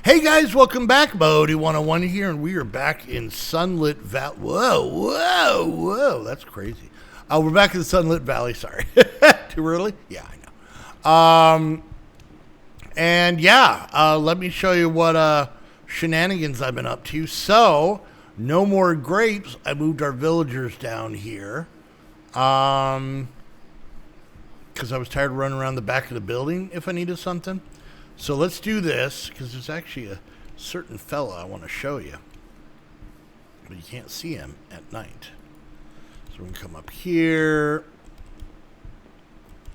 Hey guys, welcome back. Bodie 101 here, and we are back in Sunlit Valley. Whoa, that's crazy. We're back in the Sunlit Valley, sorry. Too early? Yeah, I know. Let me show you what shenanigans I've been up to. So, no more grapes. I moved our villagers down here. Because I was tired of running around the back of the building if I needed something. So let's do this, because there's actually a certain fella I want to show you. But you can't see him at night. So we can come up here.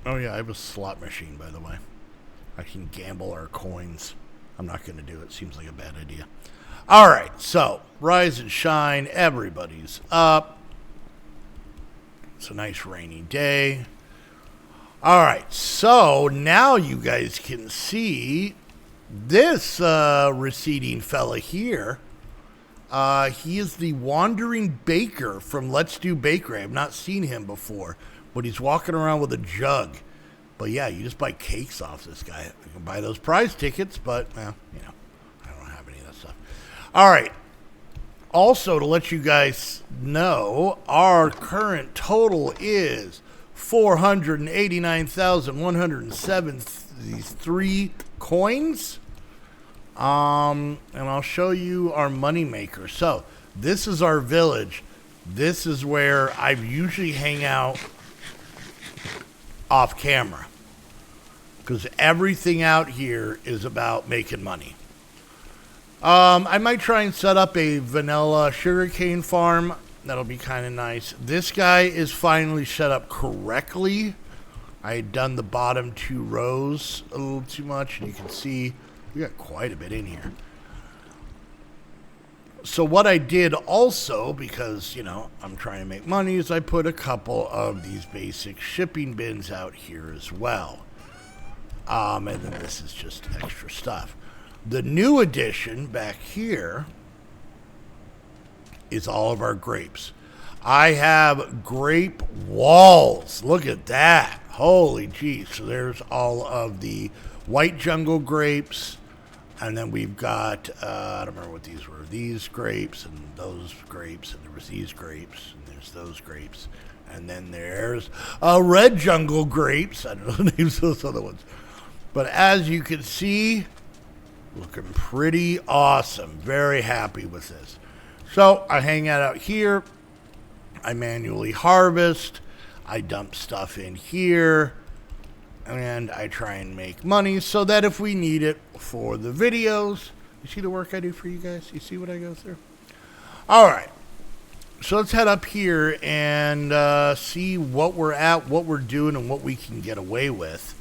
Oh yeah, I have a slot machine, by the way. I can gamble our coins. I'm not going to do it. Seems like a bad idea. Alright, so rise and shine. Everybody's up. It's a nice rainy day. Alright, so now you guys can see this receding fella here. He is the Wandering Baker from Let's Do Bakery. I've not seen him before, but he's walking around with a jug. But yeah, you just buy cakes off this guy. You can buy those prize tickets, but, well, you know, I don't have any of that stuff. Alright, also to let you guys know, our current total is 489,173 coins. And I'll show you our money maker. So this is our village. This is where I usually hang out off camera, because everything out here is about making money. I might try and set up a vanilla sugarcane farm. That'll be kind of nice. This guy is finally set up correctly. I had done the bottom two rows a little too much, and you can see we got quite a bit in here. So what I did also, because, you know, I'm trying to make money, is I put a couple of these basic shipping bins out here as well. And then this is just extra stuff. The new addition back here is all of our grapes. I have grape walls. Look at that. Holy geez. So there's all of the white jungle grapes. And then we've got, I don't remember what these were. These grapes and those grapes. And there was these grapes. And there's those grapes. And then there's red jungle grapes. I don't know the names of those other ones. But as you can see, looking pretty awesome. Very happy with this. So I hang out here, I manually harvest, I dump stuff in here, and I try and make money so that if we need it for the videos, you see the work I do for you guys? You see what I go through? Alright, so let's head up here and see what we're at, what we're doing, and what we can get away with.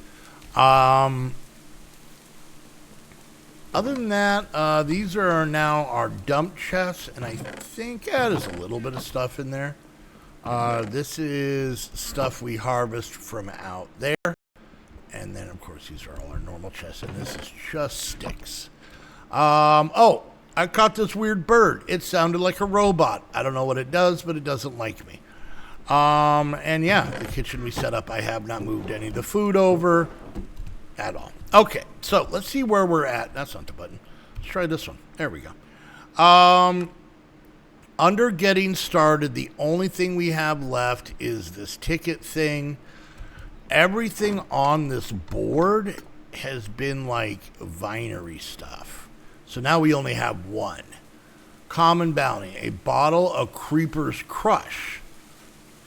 Other than that, these are now our dump chests, and I think there's a little bit of stuff in there. This is stuff we harvest from out there. And then, of course, these are all our normal chests, and this is just sticks. Oh, I caught this weird bird. It sounded like a robot. I don't know what it does, but it doesn't like me. And yeah, the kitchen we set up, I have not moved any of the food over at all. Okay, so let's see where we're at. That's not the button. Let's try this one. There we go. Under getting started, the only thing we have left is this ticket thing. Everything on this board has been like vinery stuff. So now we only have one. Common bounty, a bottle of Creeper's Crush.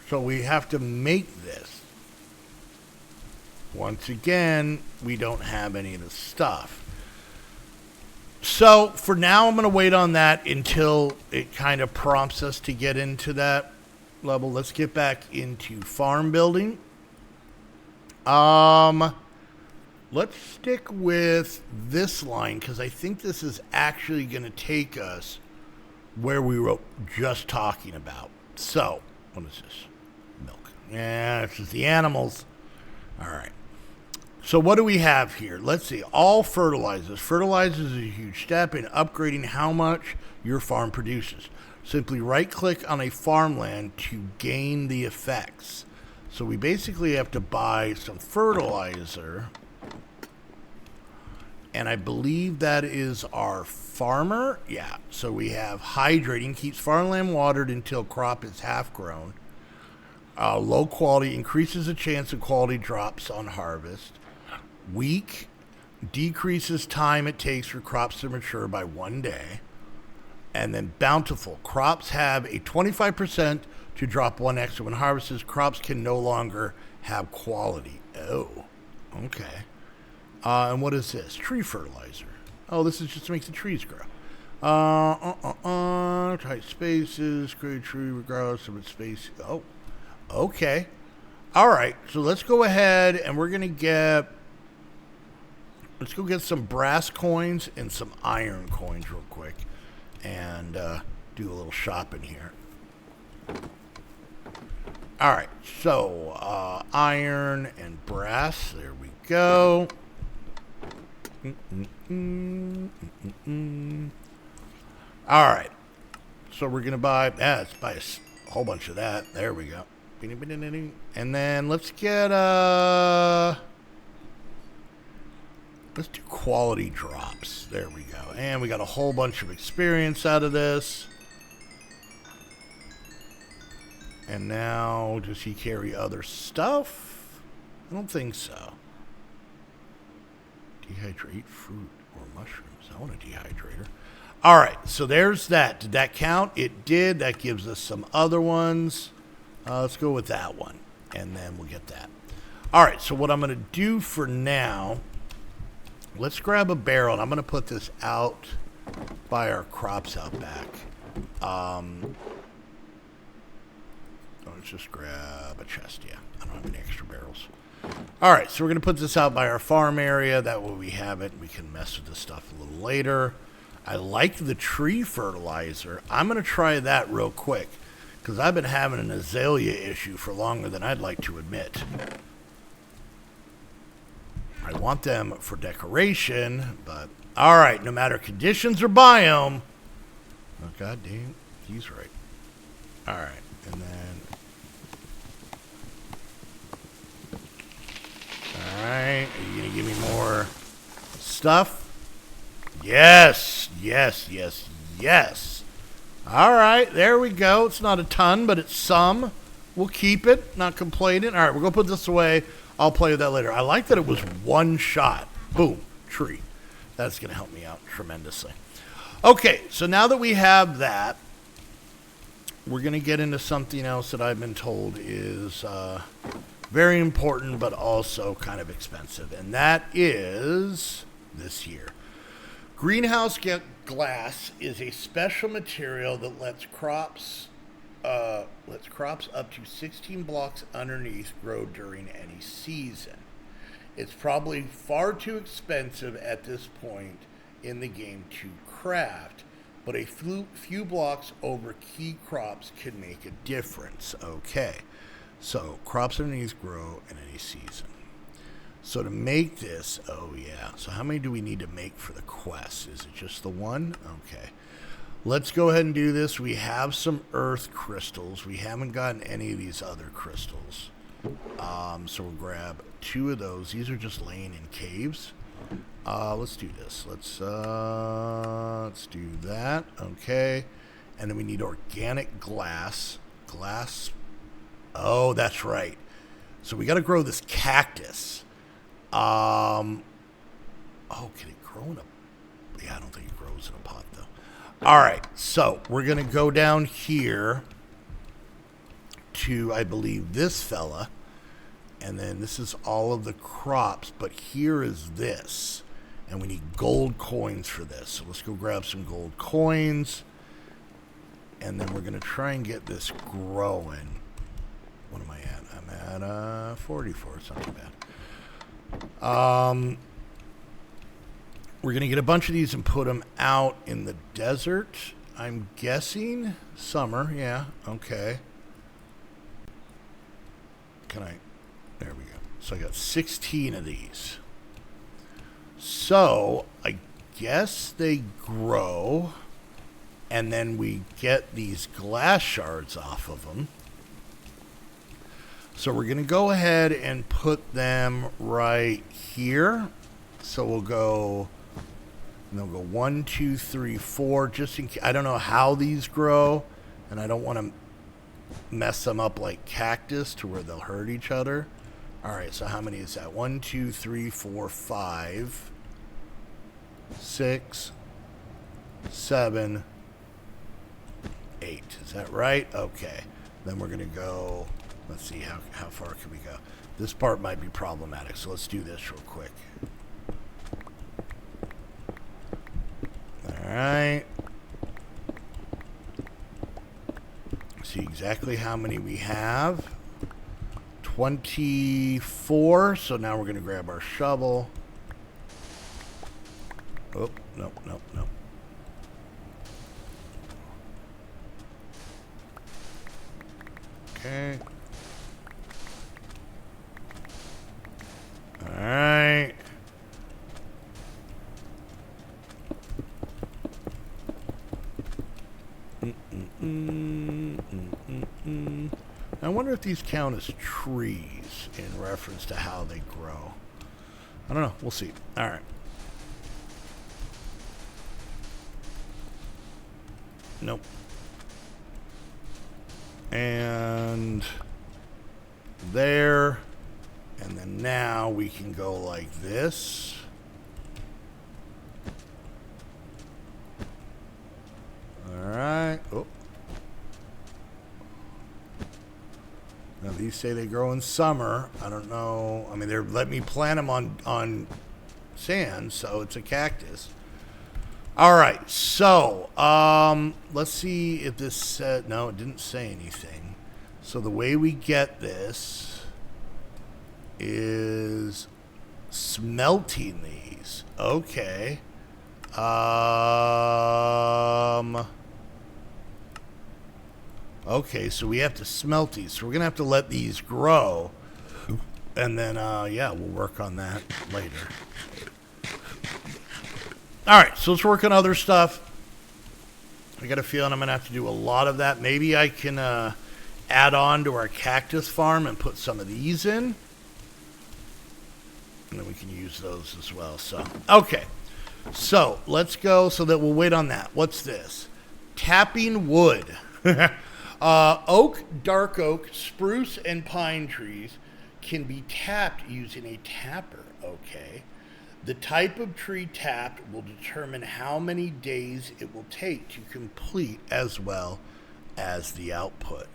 So we have to make this. Once again, we don't have any of the stuff. So, for now, I'm going to wait on that until it kind of prompts us to get into that level. Let's get back into farm building. Let's stick with this line, because I think this is actually going to take us where we were just talking about. So, what is this? Milk. Yeah, this is the animals. All right. So what do we have here? Let's see. All fertilizers. Fertilizers is a huge step in upgrading how much your farm produces. Simply right-click on a farmland to gain the effects. So we basically have to buy some fertilizer And I believe that is our farmer. Yeah, so we have hydrating, keeps farmland watered until crop is half grown. Low quality increases the chance of quality drops on harvest. Weak decreases time it takes for crops to mature by 1 day. And then bountiful, crops have a 25% to drop 1x when harvested. Crops can no longer have quality. Oh, okay. And what is this? Tree fertilizer. Oh, this is just makes the trees grow. Tight spaces, create tree regardless of its space. Oh, okay. All right. So let's go ahead and we're gonna let's go get some brass coins and some iron coins real quick, and do a little shopping here. All right. So iron and brass. There we go. All right, so we're gonna buy. Let's buy a whole bunch of that. There we go. And then let's get let's do quality drops. There we go. And we got a whole bunch of experience out of this. And now, does he carry other stuff? I don't think so. Dehydrate fruit or mushrooms. I want a dehydrator. All right, so there's that. Did that count? It did. That gives us some other ones. Let's go with that one, and then we'll get that. All right, so what I'm going to do for now, let's grab a barrel, and I'm going to put this out by our crops out back. Let's just grab a chest, yeah. I don't have any extra barrels. All right, so we're going to put this out by our farm area. That way we have it. We can mess with this stuff a little later. I like the tree fertilizer. I'm going to try that real quick because I've been having an azalea issue for longer than I'd like to admit. I want them for decoration, but all right, no matter conditions or biome. Oh, God damn, he's right. All right, and then... All right, are you going to give me more stuff? Yes, yes, yes, yes. All right, there we go. It's not a ton, but it's some. We'll keep it, not complaining. All right, we're going to put this away. I'll play with that later. I like that it was one shot. Boom, tree. That's going to help me out tremendously. Okay, so now that we have that, we're going to get into something else that I've been told is very important, but also kind of expensive, and that is this here. Greenhouse glass is a special material that lets crops up to 16 blocks underneath grow during any season. It's probably far too expensive at this point in the game to craft, but a few blocks over key crops can make a difference. Okay, so crops underneath grow in any season. So to make this, oh yeah, so how many do we need to make for the quest? Is it just the one? Okay. Let's go ahead and do this. We have some earth crystals. We haven't gotten any of these other crystals. So we'll grab 2 of those. These are just laying in caves. Let's do this. Let's do that. Okay. And then we need organic glass. Glass. Oh, that's right. So we got to grow this cactus. Oh, can it grow in a... Yeah, I don't think it grows in a pot, though. All right, so we're going to go down here to, I believe, this fella. And then this is all of the crops, but here is this. And we need gold coins for this. So let's go grab some gold coins. And then we're going to try and get this growing. What am I at? I'm at 44. It's not too bad. We're going to get a bunch of these and put them out in the desert. I'm guessing summer. Yeah. Okay. There we go. So I got 16 of these. So I guess they grow and then we get these glass shards off of them. So we're going to go ahead and put them right here. So we'll go And they'll go 1, 2, 3, 4. Just in case, I don't know how these grow, and I don't want to mess them up like cactus to where they'll hurt each other. All right, so how many is that? 1, 2, 3, 4, 5, 6, 7, 8. Is that right? Okay. Then we're going to go, let's see, how far can we go? This part might be problematic, so let's do this real quick. All right. See exactly how many we have. 24. So now we're going to grab our shovel. Oh, nope. Okay. All right. I wonder if these count as trees in reference to how they grow. I don't know. We'll see. All right. Nope. And there. And then now we can go like this. All right. Oh. Now these say they grow in summer. I don't know. I mean, they're letting me plant them on sand, so it's a cactus. All right. So let's see if this said. No, it didn't say anything. So the way we get this is smelting these. Okay. Okay, so we have to smelt these. So we're going to have to let these grow. And then, yeah, we'll work on that later. All right, so let's work on other stuff. I got a feeling I'm going to have to do a lot of that. Maybe I can add on to our cactus farm and put some of these in. And then we can use those as well. So, okay. So, let's go so that we'll wait on that. What's this? Tapping wood. Oak, dark oak, spruce, and pine trees can be tapped using a tapper. Okay. The type of tree tapped will determine how many days it will take to complete as well as the output.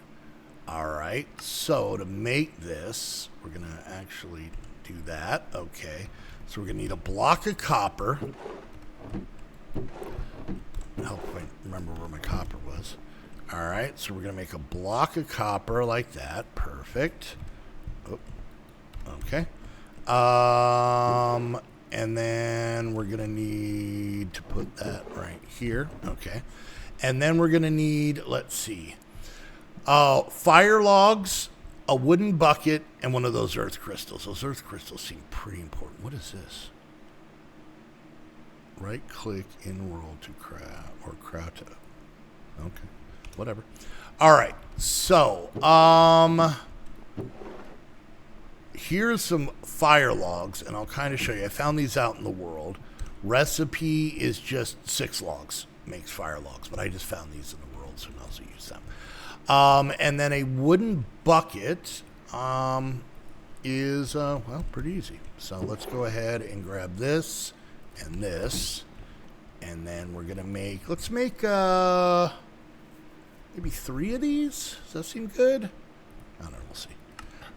All right. So to make this, we're going to actually do that. Okay. So we're going to need a block of copper. I hope I remember where my copper was. All right, so we're going to make a block of copper like that. Perfect. Oh, okay. And then we're going to need to put that right here. Okay. And then we're going to need, let's see, fire logs, a wooden bucket, and one of those earth crystals. Those earth crystals seem pretty important. What is this? Right click in world to craft or craft. Okay. Whatever. All right. So, here's some fire logs, and I'll kind of show you. I found these out in the world. Recipe is just 6 logs. Makes fire logs, but I just found these in the world, so I'll also use them. And then a wooden bucket is, well, pretty easy. So let's go ahead and grab this and this, and then we're going to make, let's make, maybe 3 of these. Does that seem good? I don't know. We'll see.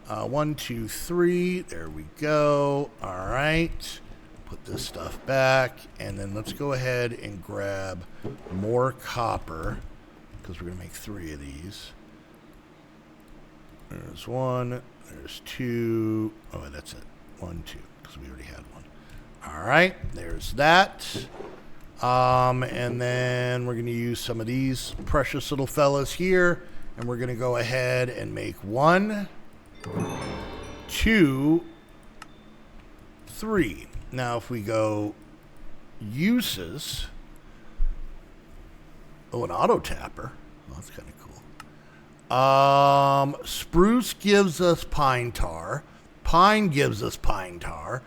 1, 2, 3. There we go. All right. Put this stuff back. And then let's go ahead and grab more copper because we're going to make 3 of these. There's 1. There's 2. Oh, that's it. 1, 2 because we already had 1. All right. There's that. And then we're going to use some of these precious little fellas here, and we're going to go ahead and make 1, 2, 3. Now, if we go uses, an auto tapper. Oh, that's kind of cool. Spruce gives us pine tar. Pine gives us pine tar.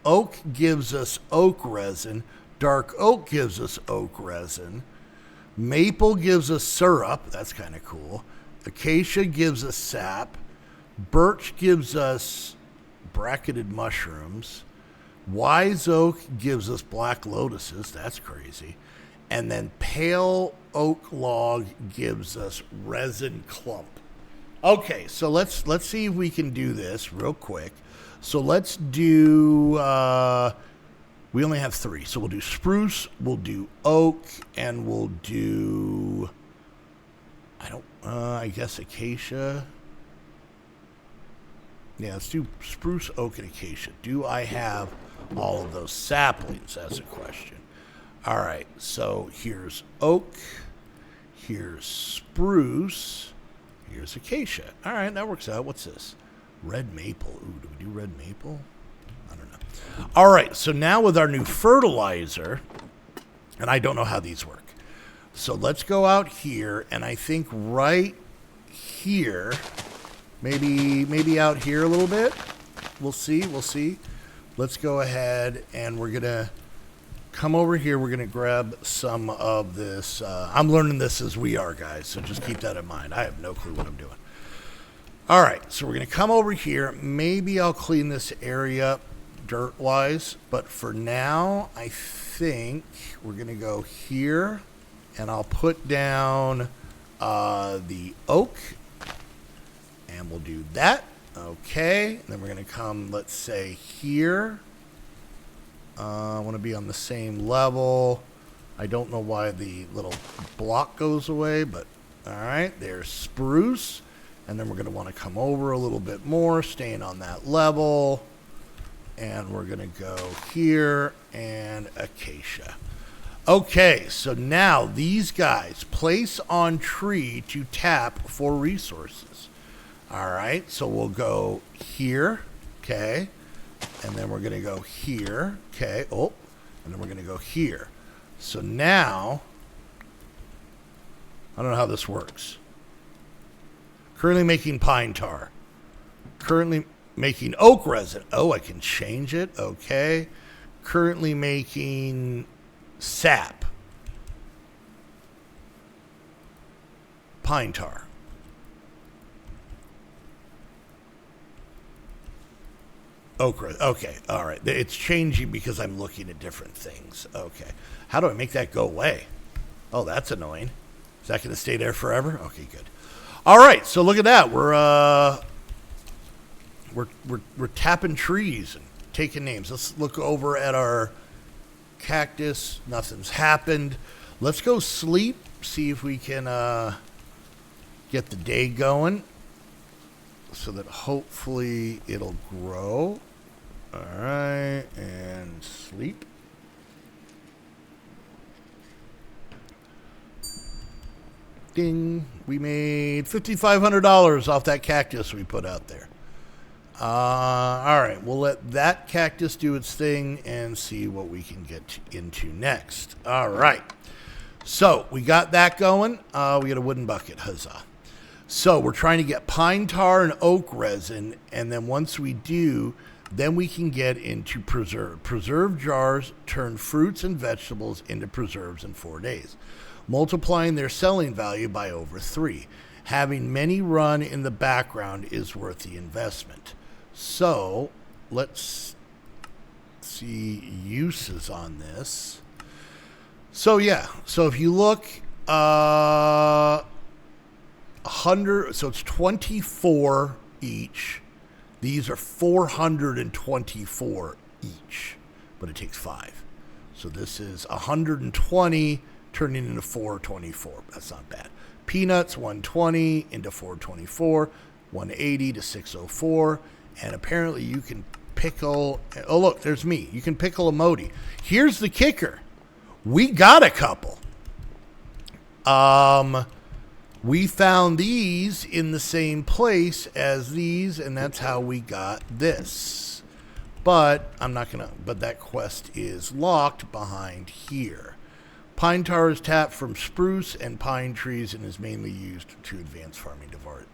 Oak gives us oak resin. Dark oak gives us oak resin. Maple gives us syrup. That's kind of cool. Acacia gives us sap. Birch gives us bracketed mushrooms. Wise oak gives us black lotuses. That's crazy. And then pale oak log gives us resin clump. Okay, so let's see if we can do this real quick. So let's do, we only have 3. So we'll do spruce, we'll do oak, and we'll do, I guess acacia. Yeah, let's do spruce, oak, and acacia. Do I have all of those saplings? That's a question. All right, so here's oak, here's spruce, here's acacia. All right, that works out. What's this? Red maple. Ooh, do we do red maple? I don't know. All right, so now with our new fertilizer, and I don't know how these work. So let's go out here, and I think right here, maybe out here a little bit. We'll see. Let's go ahead, and we're going to come over here. We're going to grab some of this. I'm learning this as we are, guys, so just keep that in mind. I have no clue what I'm doing. All right, so we're going to come over here. Maybe I'll clean this area up dirt-wise, but for now, I think we're going to go here, and I'll put down the oak, and we'll do that. Okay, and then we're going to come, let's say, here. I want to be on the same level. I don't know why the little block goes away, but all right, there's spruce. And then we're going to want to come over a little bit more, staying on that level. And we're going to go here and acacia. Okay, so now these guys place on tree to tap for resources. All right, so we'll go here, okay. And then we're going to go here, okay. Oh, and then we're going to go here. So now, I don't know how this works. Currently making pine tar. Currently making oak resin. Oh, I can change it. Okay. Currently making sap. Pine tar. Oak resin. Okay. All right. It's changing because I'm looking at different things. Okay. How do I make that go away? Oh, that's annoying. Is that going to stay there forever? Okay, good. All right, so look at that. We're tapping trees and taking names. Let's look over at our cactus. Nothing's happened. Let's go sleep. See if we can get the day going, so that hopefully it'll grow. All right, and sleep. Ding. We made $5,500 off that cactus we put out there. All right. We'll let that cactus do its thing and see what we can get into next. All right. So we got that going. We got a wooden bucket. Huzzah. So we're trying to get pine tar and oak resin. And then once we do, then we can get into preserve. Preserve jars turn fruits and vegetables into preserves in 4 days, multiplying their selling value by over 3. Having many run in the background is worth the investment. So let's see uses on this. So yeah, so if you look, 100, so it's 24 each. These are 424 each, but it takes 5. So this is 120 turning into 424. That's not bad. Peanuts, 120 into 424, 180 to 604. And apparently you can pickle. Oh, look, there's me. You can pickle a Modi. Here's the kicker. We got a couple. We found these in the same place as these, and that's how we got this. But I'm not going to, but that quest is locked behind here. Pine tar is tapped from spruce and pine trees and is mainly used to advance farming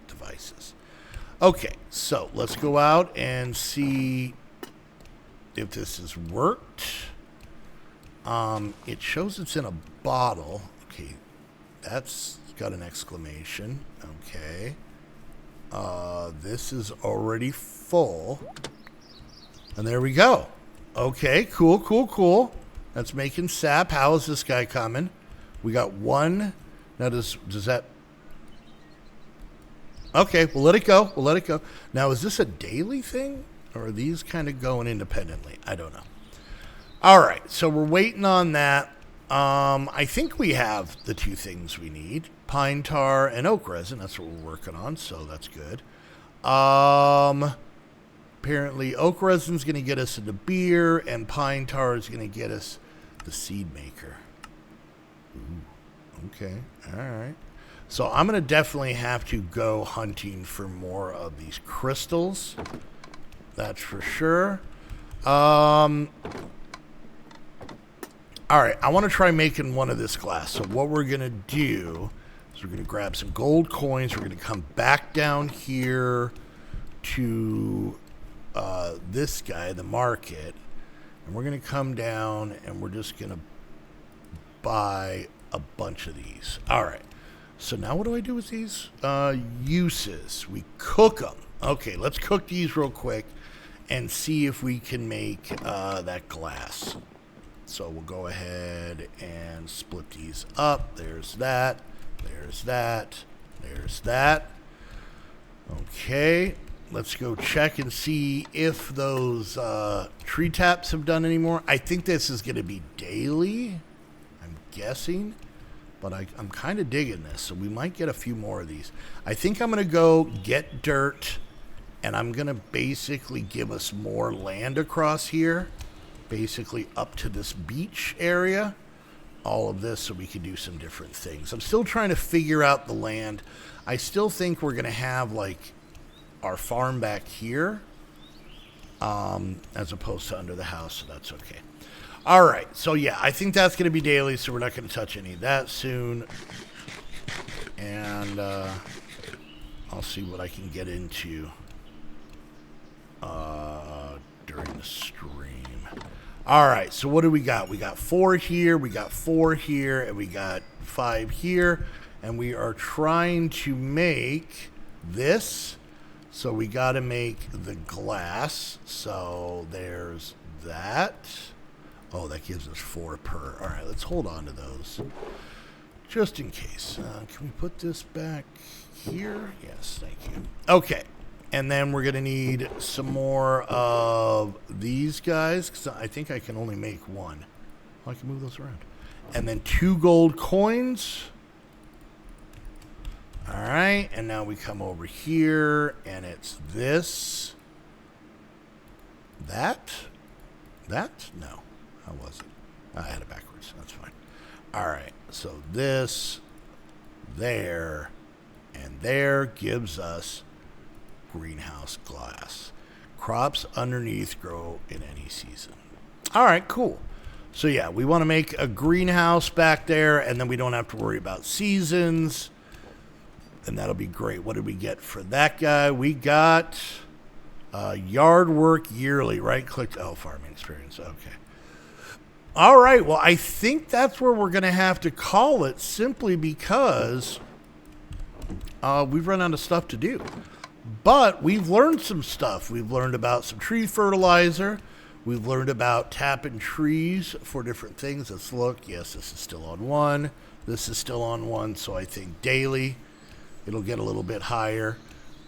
devices. Okay, so let's go out and see if this has worked. It shows it's in a bottle. Okay, that's got an exclamation. Okay. This is already full. And there we go. Okay, cool. That's making sap. How is this guy coming? We got one. Now, does that... Okay, we'll let it go. Now, is this a daily thing? Or are these kind of going independently? I don't know. All right, so we're waiting on that. I think we have the two things we need. Pine tar and oak resin. That's what we're working on, so that's good. Apparently, oak resin is going to get us into beer, and pine tar is going to get us the seed maker. Ooh, okay, all right. So I'm going to definitely have to go hunting for more of these crystals. That's for sure. All right, I want to try making one of this glass. So what we're going to do is we're going to grab some gold coins. We're going to come back down here to this guy, the market. And we're going to come down and we're just going to buy a bunch of these. All right. So now what do I do with these? Uses. We cook them. Okay, let's cook these real quick and see if we can make that glass. So we'll go ahead and split these up. There's that. There's that. There's that. Okay. Let's go check and see if those tree taps have done any more. I think this is going to be daily. I'm guessing. But I'm kind of digging this. So we might get a few more of these. I think I'm going to go get dirt. And I'm going to basically give us more land across here. Basically up to this beach area. All of this so we can do some different things. I'm still trying to figure out the land. I still think we're going to have like our farm back here. As opposed to under the house. So that's okay. All right. So yeah, I think that's going to be daily. So we're not going to touch any of that soon. And I'll see what I can get into during the stream. All right, so what do we got? We got 4 here, we got 4 here, and we got 5 here. And we are trying to make this. So we got to make the glass. So there's that. Oh, that gives us 4 per. All right, let's hold on to those. Just in case. Can we put this back here? Yes, thank you. Okay. And then we're going to need some more of these guys, because I think I can only make 1. Oh, I can move those around. And then 2 gold coins. All right, and now we come over here, and it's this. That? No. How was it? I had it backwards. That's fine. All right, so this, there, and there gives us greenhouse glass. Crops underneath grow in any season. All right, cool. So yeah, we want to make a greenhouse back there, and then we don't have to worry about seasons, and that'll be great. What did we get for that guy? We got yard work yearly. Right click. Oh, farming experience. Okay. All right. Well, I think that's where we're going to have to call it, simply because we've run out of stuff to do. But we've learned some stuff. We've learned about some tree fertilizer. We've learned about tapping trees for different things. Let's look. Yes, this is still on 1. This is still on 1. So I think daily it'll get a little bit higher.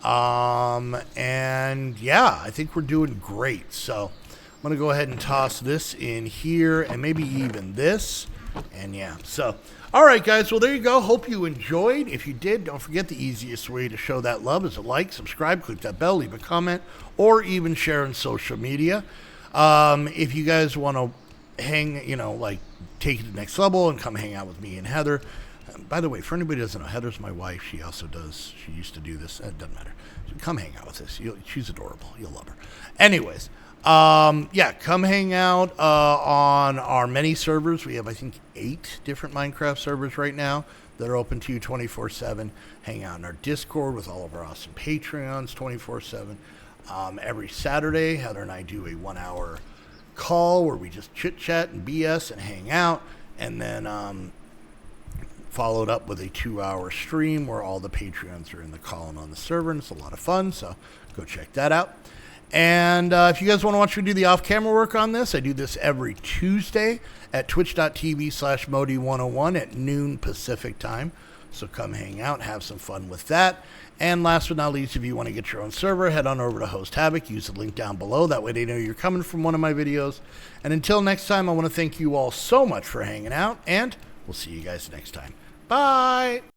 And yeah, I think we're doing great. So I'm going to go ahead and toss this in here and maybe even this. And yeah, so all right, guys. Well, there you go. Hope you enjoyed. If you did, don't forget the easiest way to show that love is to like, subscribe, click that bell, leave a comment, or even share on social media. If you guys want to hang, like take it to the next level and come hang out with me and Heather. By the way, for anybody who doesn't know, Heather's my wife. She also does. She used to do this. It doesn't matter. So come hang out with us. She's adorable. You'll love her. Anyways. Yeah, come hang out on our many servers. We have, I think, 8 different Minecraft servers right now that are open to you 24/7. Hang out in our Discord with all of our awesome Patreons 24/7. Every Saturday, Heather and I do a 1-hour call where we just chit chat and BS and hang out, and then followed up with a 2-hour stream where all the Patreons are in the call and on the server, and it's a lot of fun, so go check that out. And if you guys want to watch me do the off-camera work on this, I do this every Tuesday at twitch.tv/Modi101 at noon Pacific time. So come hang out, have some fun with that. And last but not least, if you want to get your own server, head on over to Host Havoc. Use the link down below. That way they know you're coming from one of my videos. And until next time, I want to thank you all so much for hanging out, and we'll see you guys next time. Bye!